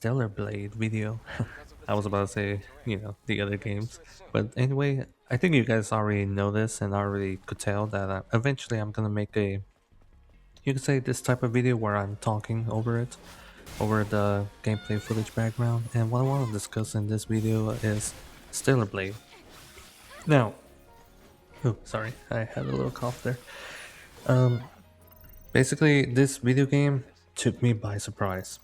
Stellar Blade video. I was about to say, the other games. But anyway, I think you guys already know this and already could tell that eventually I'm gonna make you could say this type of video where I'm talking over it, over the gameplay footage background. And what I want to discuss in this video is Stellar Blade. Now, oh, sorry, I had a little cough there. Um, Basically, this video game took me by surprise.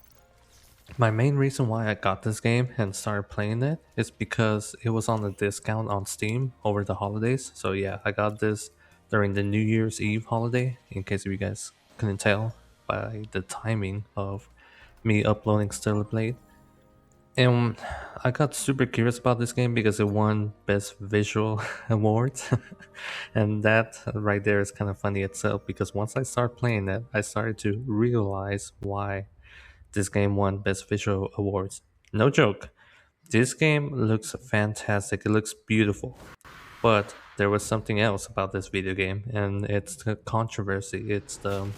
My main reason why I got this game and started playing it is because it was on a discount on Steam over the holidays. So yeah, I got this during the New Year's Eve holiday, in case you guys couldn't tell by the timing of me uploading Stellar Blade. And I got super curious about this game because it won Best Visual Awards. And that right there is kind of funny itself because once I started playing it, I started to realize why this game won Best Visual Awards. No joke. This game looks fantastic. It looks beautiful. But there was something else about this video game, and it's the controversy. It's the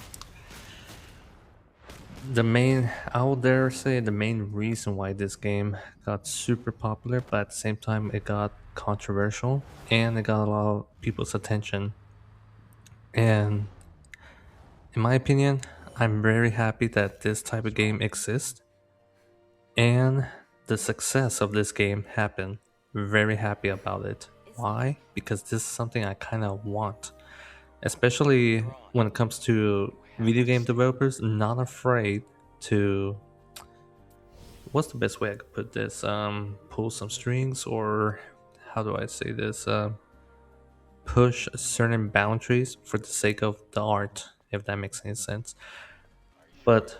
main, I would dare say, the main reason why this game got super popular, but at the same time, it got controversial and it got a lot of people's attention. And in my opinion, I'm very happy that this type of game exists and the success of this game happened. Very happy about it. Why? Because this is something I kind of want, especially when it comes to video game developers not afraid to, what's the best way I could put this, pull some strings, or how do I say this, push certain boundaries for the sake of the art, if that makes any sense. But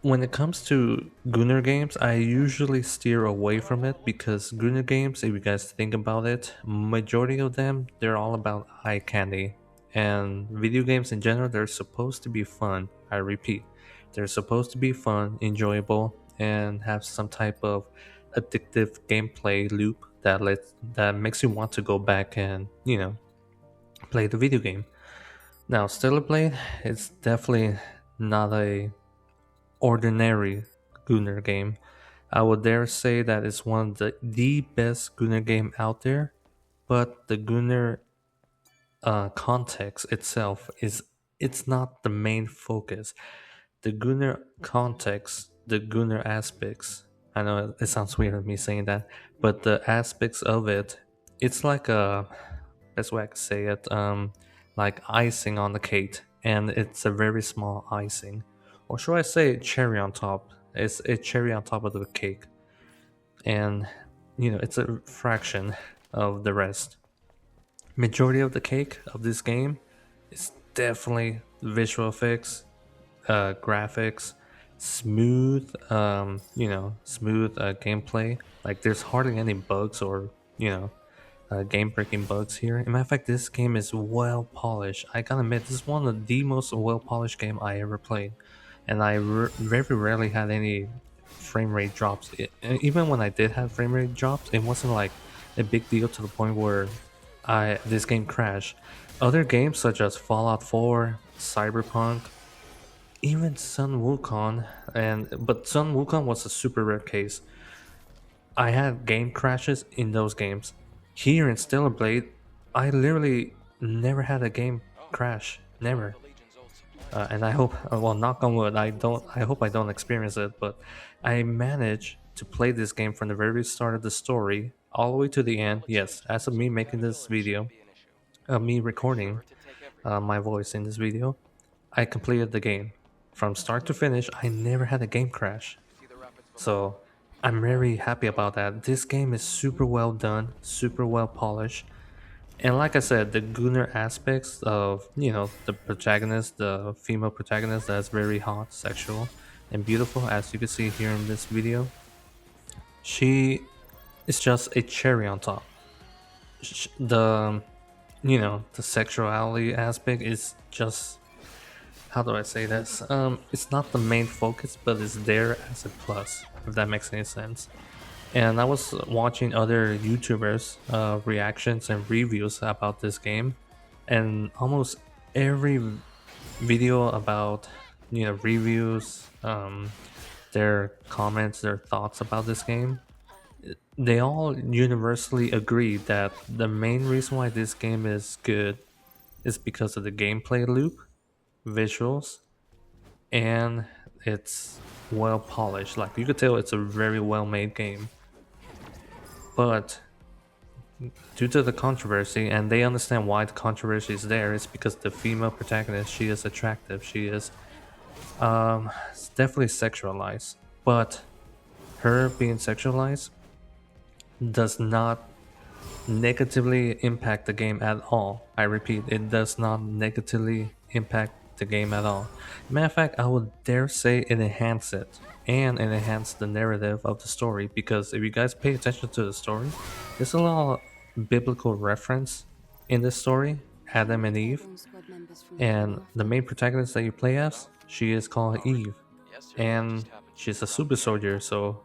when it comes to Gunner games, I usually steer away from it because Gunner games, if you guys think about it, majority of them, they're all about eye candy. And video games in general, they're supposed to be fun. I repeat, they're supposed to be fun, enjoyable, and have some type of addictive gameplay loop that makes you want to go back and play the video game. Now, Stellar Blade is definitely not a ordinary Gunner game. I would dare say that it's one of the best Gunner game out there, but the Gunner context itself is it's not the main focus. The Gunner context, the Gunner aspects. I know it sounds weird me saying that, but the aspects of it, it's like a best way I could say it, like icing on the cake, and it's a very small icing, or should I say cherry on top? It's a cherry on top of the cake, and it's a fraction of the rest. Majority of the cake of this game is definitely visual effects, graphics, smooth, smooth gameplay. Like there's hardly any bugs or game breaking bugs here. In matter of fact, this game is well polished. I gotta admit, this is one of the most well polished game I ever played, and very rarely had any frame rate drops. Even when I did have frame rate drops, it wasn't like a big deal to the point where I this game crashed. Other games such as Fallout 4, Cyberpunk, even Sun Wukong, but Sun Wukong was a super rare case. I had game crashes in those games. Here in Stellar Blade, I literally never had a game crash. Never. And I hope, well, knock on wood, I don't. I hope I don't experience it. But I managed to play this game from the very start of the story all the way to the end. Yes, as of me making this video, me recording my voice in this video, I completed the game from start to finish. I never had a game crash. So I'm very happy about that. This game is super well done, super well polished. And like I said, the Gunner aspects of, the protagonist, the female protagonist that's very hot, sexual, and beautiful, as you can see here in this video, she is just a cherry on top. The, the sexuality aspect is just, how do I say this? It's not the main focus, but it's there as a plus, if that makes any sense. And I was watching other YouTubers' reactions and reviews about this game, and almost every video about reviews, their comments, their thoughts about this game, they all universally agree that the main reason why this game is good is because of the gameplay loop, visuals, and it's well polished. Like you could tell it's a very well made game. But due to the controversy, and they understand why the controversy is there, it's because the female protagonist, she is attractive. She is it's definitely sexualized. But her being sexualized does not negatively impact the game at all. I repeat, it does not negatively impact the game at all. Matter of fact, I would dare say it enhances it and it enhances the narrative of the story because if you guys pay attention to the story, there's a lot of biblical reference in this story. Adam and Eve, and the main protagonist that you play as, she is called Eve, and she's a super soldier. So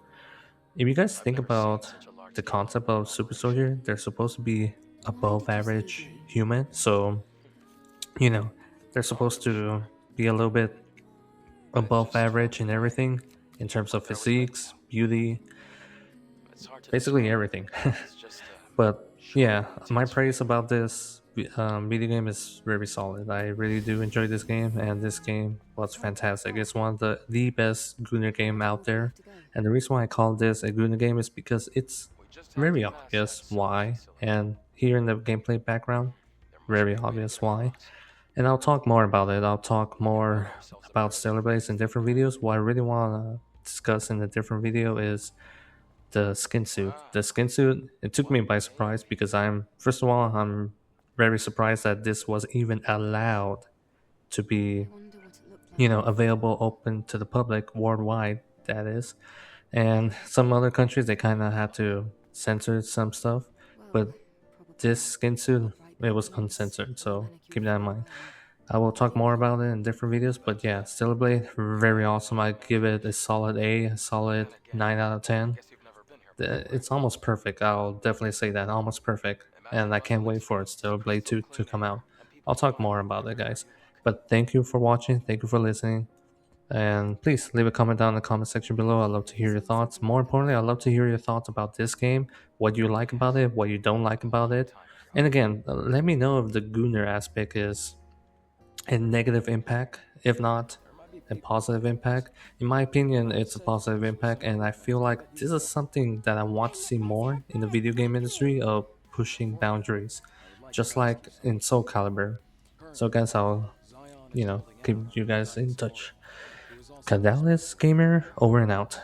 if you guys think about the concept of super soldier, they're supposed to be above average human. So, you know, they're supposed to be a little bit above average in everything in terms of physiques, beauty, basically everything. But yeah, my praise about this video game is very solid. I really do enjoy this game, and this game was fantastic. It's one of the best Gunner game out there. And the reason why I call this a Gunner game is because it's very obvious why. And here in the gameplay background, very obvious why. And I'll talk more about it. I'll talk more about Stellar Blades in different videos. What I really want to discuss in a different video is the skin suit. The skin suit, it took me by surprise because first of all, I'm very surprised that this was even allowed to be, available open to the public worldwide, that is. And some other countries, they kind of had to censor some stuff, but this skin suit, it was uncensored, so keep that in mind. I will talk more about it in different videos, but yeah, Stellar Blade, very awesome. I give it a solid A, a solid 9 out of 10. It's almost perfect. I'll definitely say that, almost perfect. And I can't wait for it Stellar Blade 2 to come out. I'll talk more about it, guys. But thank you for watching. Thank you for listening. And please leave a comment down in the comment section below. I'd love to hear your thoughts. More importantly, I'd love to hear your thoughts about this game, what you like about it, what you don't like about it. And again, let me know if the Gunner aspect is a negative impact. If not, a positive impact. In my opinion, it's a positive impact, and I feel like this is something that I want to see more in the video game industry of pushing boundaries, just like in Soul Calibur. So, guys, I'll keep you guys in touch. Cadalis Gamer over and out.